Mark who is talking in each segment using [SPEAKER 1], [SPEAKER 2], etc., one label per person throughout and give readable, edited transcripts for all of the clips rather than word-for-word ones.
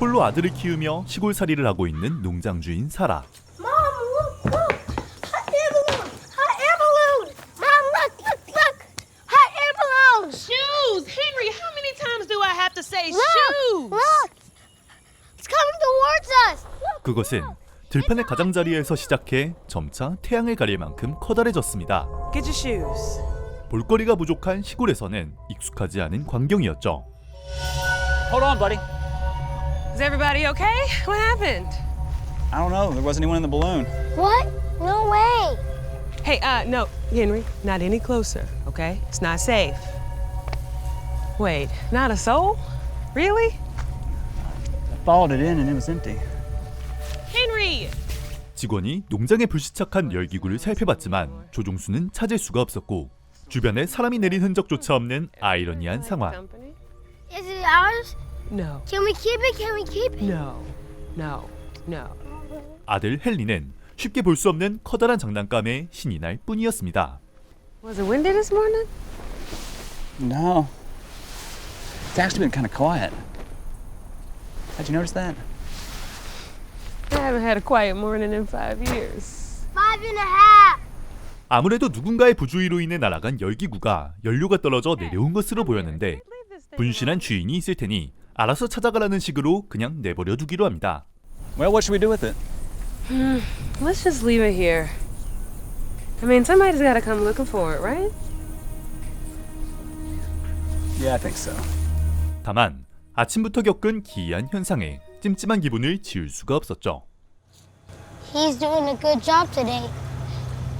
[SPEAKER 1] 홀로 아들을 키우며 시골살이를 하고 있는 농장주인 사라.
[SPEAKER 2] Mom, look! Hot air balloon! Hot air balloon! Mom, look! Hot air balloon!
[SPEAKER 3] Shoes! Henry, how many times do I have to say
[SPEAKER 2] Look!
[SPEAKER 3] shoes?
[SPEAKER 2] Look! It's coming towards us! Look!
[SPEAKER 1] 그것은 들판의 가장자리에서 시작해 점차 태양을 가릴 만큼 커다래졌습니다.
[SPEAKER 3] Get your shoes.
[SPEAKER 1] 볼거리가 부족한 시골에서는 익숙하지 않은 광경이었죠.
[SPEAKER 4] Hold on, buddy.
[SPEAKER 3] Is everybody okay? What happened?
[SPEAKER 4] I don't know. There wasn't anyone in the balloon.
[SPEAKER 2] What? No way!
[SPEAKER 3] Hey, no, Henry, not any closer, okay? It's not safe. Wait, not a soul? Really?
[SPEAKER 4] I followed it in and it was empty.
[SPEAKER 3] Henry!
[SPEAKER 1] 직원이 농장에 불시착한 열기구를 살펴봤지만 조종수는 찾을 수가 없었고 주변에 사람이 내린 흔적조차 없는 아이러니한 상황.
[SPEAKER 2] Is it ours?
[SPEAKER 3] No,
[SPEAKER 2] Can we keep it? Can we keep it?
[SPEAKER 3] no, no, no.
[SPEAKER 1] 아들 헨리는 쉽게 볼 수 없는 커다란 장난감에 신이 날 뿐이었습니다.
[SPEAKER 3] Was it windy this morning?
[SPEAKER 4] No. It's actually been kind of quiet. How'd you notice that?
[SPEAKER 3] I haven't had a quiet morning in 5 years.
[SPEAKER 2] 5.5.
[SPEAKER 1] 아무래도 누군가의 부주의로 인해 날아간 열기구가 연료가 떨어져 내려온 것으로 보였는데 분신한 주인이 있을 테니 알아서 찾아가라는 식으로 그냥 내버려 두기로 합니다.
[SPEAKER 4] Well, what should we do with it?
[SPEAKER 3] Let's just leave it here. I mean, somebody's got to come looking for it, right?
[SPEAKER 4] Yeah, I think so.
[SPEAKER 1] 다만 아침부터 겪은 기이한 현상에 찜찜한 기분을 지울 수가 없었죠.
[SPEAKER 2] He's doing a good job today.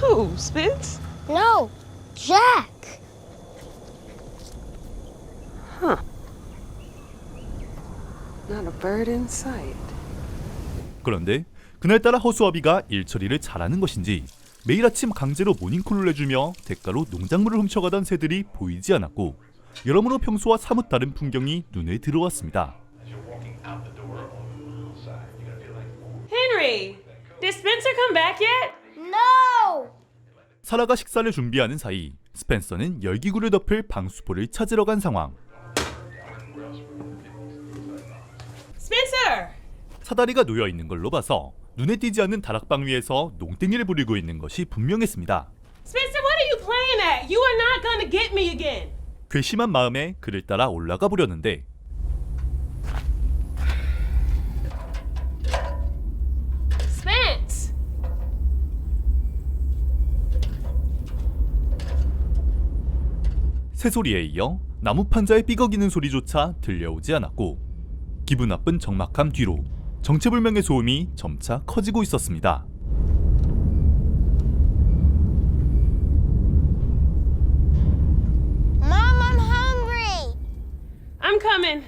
[SPEAKER 3] Who, Spence?
[SPEAKER 2] No, Jack.
[SPEAKER 3] Not a bird in sight.
[SPEAKER 1] 그런데 그날따라 허수아비가 일처리를 잘하는 것인지 매일 아침 강제로 모닝콜을 내주며 대가로 농작물을 훔쳐가던 새들이 보이지 않았고 여러모로 평소와 사뭇 다른 풍경이 눈에 들어왔습니다.
[SPEAKER 3] Henry, did Spencer come back yet?
[SPEAKER 2] No!
[SPEAKER 1] 사라가 식사를 준비하는 사이 스펜서는 열기구를 덮을 방수포를 찾으러 간 상황.
[SPEAKER 3] Spencer!
[SPEAKER 1] 사다리가 놓여 있는 걸로 봐서 눈에 띄지 않는 다락방 위에서 농땡이를 부리고 있는 것이 분명했습니다.
[SPEAKER 3] Spencer, what are you playing at? You are not gonna get me again.
[SPEAKER 1] 괘씸한 마음에 그를 따라 올라가 보려는데
[SPEAKER 3] Spence!
[SPEAKER 1] 새소리에 이어 나무 판자의 삐걱이는 소리조차 들려오지 않았고 기분 나쁜 적막함 뒤로 정체불명의 소음이 점차 커지고 있었습니다.
[SPEAKER 2] Mom, I'm hungry.
[SPEAKER 3] I'm coming.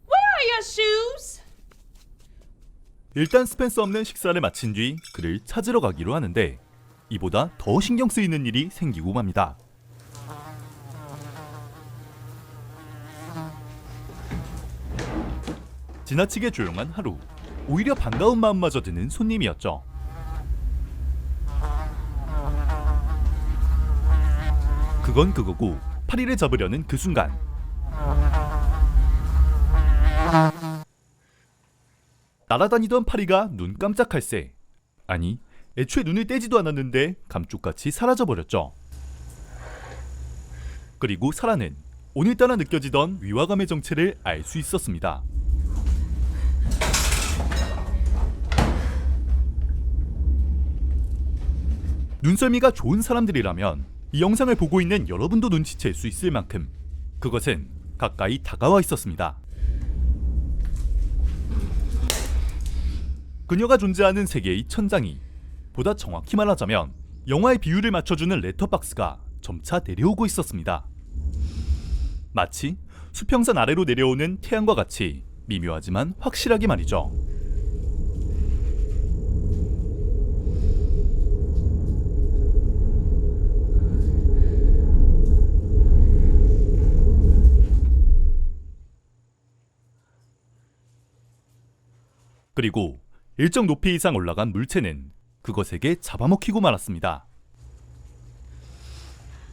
[SPEAKER 3] Where are your shoes?
[SPEAKER 1] 일단 스펜서 없는 식사를 마친 뒤 그를 찾으러 가기로 하는데 이보다 더 신경 쓰이는 일이 생기고 맙니다. 지나치게 조용한 하루, 오히려 반가운 마음마저 드는 손님이었죠. 그건 그거고 파리를 잡으려는 그 순간 날아다니던 파리가 눈 깜짝할 새 아니 애초에 눈을 떼지도 않았는데 감쪽같이 사라져버렸죠. 그리고 사라는 오늘따라 느껴지던 위화감의 정체를 알 수 있었습니다. 눈썰미가 좋은 사람들이라면 이 영상을 보고 있는 여러분도 눈치챌 수 있을 만큼 그것은 가까이 다가와 있었습니다. 그녀가 존재하는 세계의 천장이 보다 정확히 말하자면 영화의 비율을 맞춰주는 레터박스가 점차 내려오고 있었습니다. 마치 수평선 아래로 내려오는 태양과 같이 미묘하지만 확실하게 말이죠. 그리고 일정 높이 이상 올라간 물체는 그것에게 잡아먹히고 말았습니다.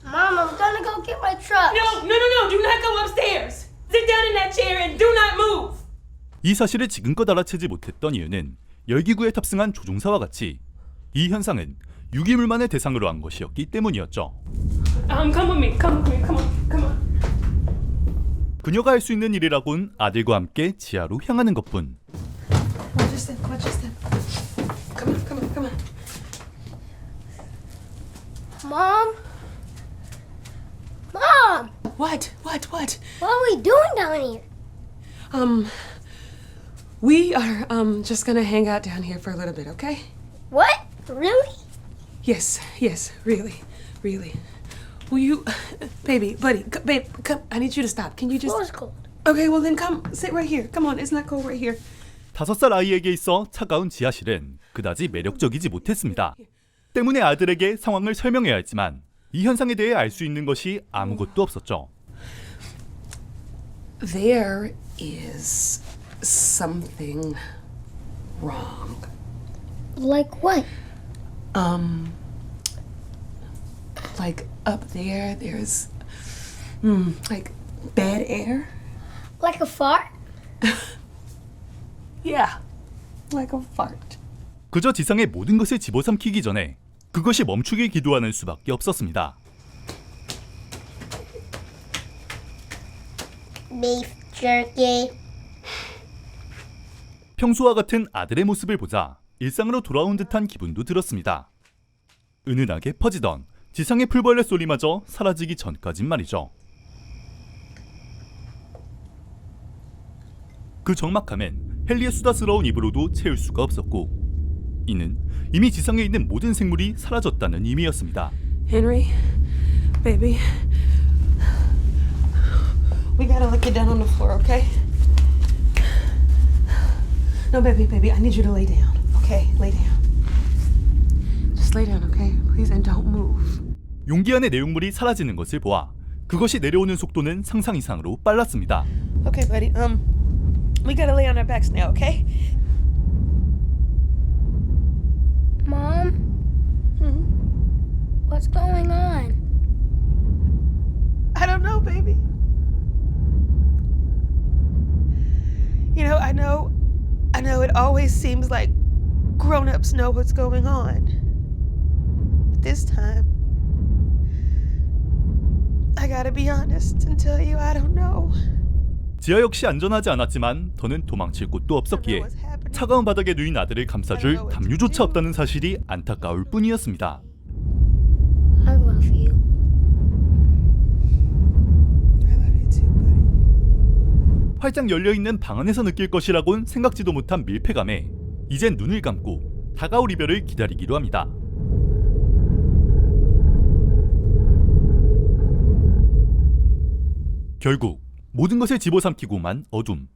[SPEAKER 2] Mom, I'm gonna go get my truck.
[SPEAKER 3] No, no, no, no, do not go upstairs. Sit down in that chair and do not move.
[SPEAKER 1] 이 사실을 지금껏 알아채지 못했던 이유는 열기구에 탑승한 조종사와 같이 이 현상은 유기물만을 대상으로 한 것이었기 때문이었죠.
[SPEAKER 3] Come with me. Come with me. Come on. Come on.
[SPEAKER 1] 그녀가 할 수 있는 일이라곤 아들과 함께 지하로 향하는 것뿐.
[SPEAKER 3] Watch your step. Watch your step. Come on. Come on. Come on.
[SPEAKER 2] Mom? Mom!
[SPEAKER 3] What? What? What?
[SPEAKER 2] What are we doing down here?
[SPEAKER 3] We are just gonna hang out down here for a little bit, okay?
[SPEAKER 2] What? Really?
[SPEAKER 3] Yes. Yes. Really. Really. Will you, baby, buddy, babe, come. I need you to stop. Can you just?
[SPEAKER 2] Floor's cold.
[SPEAKER 3] Okay. Well then, come sit right here. Come on. It's not cold right here.
[SPEAKER 1] 5살 아이에게 있어 차가운 지하실은 그다지 매력적이지 못했습니다. 때문에 아들에게 상황을 설명해야 했지만 이 현상에 대해 알 수 있는 것이 아무것도 없었죠.
[SPEAKER 3] There is something wrong.
[SPEAKER 2] Like what?
[SPEAKER 3] Like up there, there's like bad air.
[SPEAKER 2] Like a fart?
[SPEAKER 3] Yeah, like a fart.
[SPEAKER 1] 그저 지상의 모든 것을 집어삼키기 전에 그것이 멈추길 기도하는 수밖에 없었습니다.
[SPEAKER 2] Beef jerky.
[SPEAKER 1] 평소와 같은 아들의 모습을 보자 일상으로 돌아온 듯한 기분도 들었습니다. 은은하게 퍼지던 지상의 풀벌레 소리마저 사라지기 전까진 말이죠. 그 적막함엔 헨리의 수다스러운 입으로도 채울 수가 없었고 이는 이미 지상에 있는 모든 생물이 사라졌다는 의미였습니다.
[SPEAKER 3] Henry, baby, we gotta look you down on the floor, okay? No, baby, I need you to lay down, okay? Lay down. Just lay down, okay? Please, and don't move.
[SPEAKER 1] 용기 안의 내용물이 사라지는 것을 보아 그것이 내려오는 속도는 상상 이상으로 빨랐습니다.
[SPEAKER 3] Okay, buddy. We gotta lay on our backs now, okay?
[SPEAKER 2] Mom? What's going on?
[SPEAKER 3] I don't know, baby. You know, I know it always seems like grown-ups know what's going on. But this time, I gotta be honest and tell you I don't know.
[SPEAKER 1] 지하 역시 안전하지 않았지만 더는 도망칠 곳도 없었기에 차가운 바닥에 누인 아들을 감싸줄 담요조차 없다는 사실이 안타까울 뿐이었습니다.
[SPEAKER 2] I love you.
[SPEAKER 3] I love you too, buddy.
[SPEAKER 1] 활짝 열려있는 방 안에서 느낄 것이라곤 생각지도 못한 밀폐감에 이젠 눈을 감고 다가올 이별을 기다리기로 합니다. 결국 모든 것을 집어삼키고만 어둠.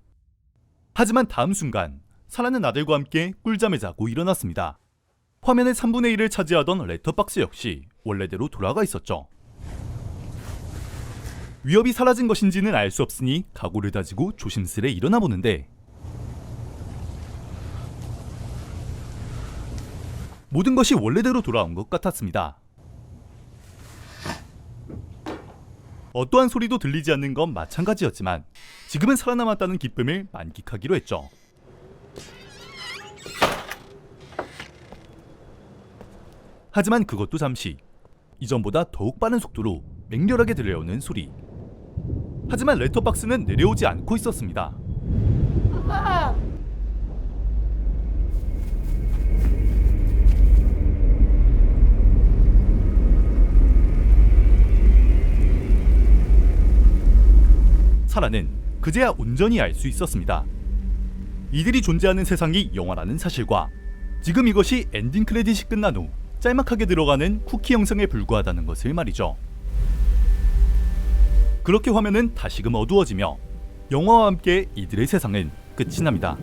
[SPEAKER 1] 하지만 다음 순간 사라는 아들과 함께 꿀잠을 자고 일어났습니다. 화면의 3분의 1을 차지하던 레터박스 역시 원래대로 돌아가 있었죠. 위협이 사라진 것인지는 알 수 없으니 각오를 다지고 조심스레 일어나 보는데 모든 것이 원래대로 돌아온 것 같았습니다. 어떠한 소리도 들리지 않는 건 마찬가지였지만 지금은 살아남았다는 기쁨을 만끽하기로 했죠. 하지만 그것도 잠시. 이전보다 더욱 빠른 속도로 맹렬하게 들려오는 소리. 하지만 레터박스는 내려오지 않고 있었습니다. 사라는 그제야 온전히 알 수 있었습니다. 이들이 존재하는 세상이 영화라는 사실과 지금 이것이 엔딩 크레딧이 끝난 후 짤막하게 들어가는 쿠키 영상에 불과하다는 것을 말이죠. 그렇게 화면은 다시금 어두워지며 영화와 함께 이들의 세상은 끝이 납니다.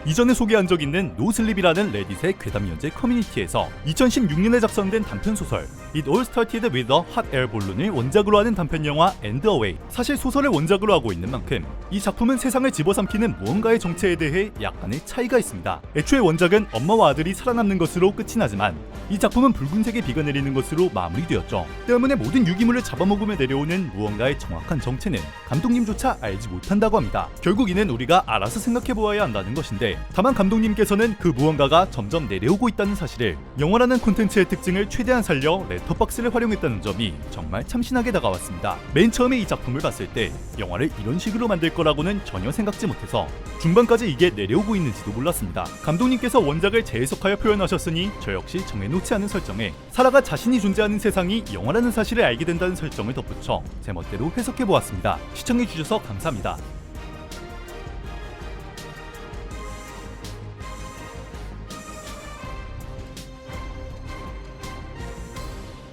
[SPEAKER 1] 이전에 소개한 적 있는 노슬립이라는 레딧의 괴담 연재 커뮤니티에서 2016년에 작성된 단편 소설 It All Started with a Hot Air Balloon을 원작으로 하는 단편 영화 And Away. 사실 소설을 원작으로 하고 있는 만큼 이 작품은 세상을 집어삼키는 무언가의 정체에 대해 약간의 차이가 있습니다. 애초에 원작은 엄마와 아들이 살아남는 것으로 끝이 나지만 이 작품은 붉은색의 비가 내리는 것으로 마무리되었죠. 때문에 모든 유기물을 잡아먹으며 내려오는 무언가의 정확한 정체는 감독님조차 알지 못한다고 합니다. 결국 이는 우리가 알아서 생각해보아야 한다는 것인데, 다만 감독님께서는 그 무언가가 점점 내려오고 있다는 사실을 영화라는 콘텐츠의 특징을 최대한 살려 레터박스를 활용했다는 점이 정말 참신하게 다가왔습니다. 맨 처음에 이 작품을 봤을 때 영화를 이런 식으로 만들 거라고는 전혀 생각지 못해서 중반까지 이게 내려오고 있는지도 몰랐습니다. 감독님께서 원작을 재해석하여 표현하셨으니 저 역시 정해놓지 않은 설정에 사라가 자신이 존재하는 세상이 영화라는 사실을 알게 된다는 설정을 덧붙여 제 멋대로 해석해보았습니다. 시청해주셔서 감사합니다.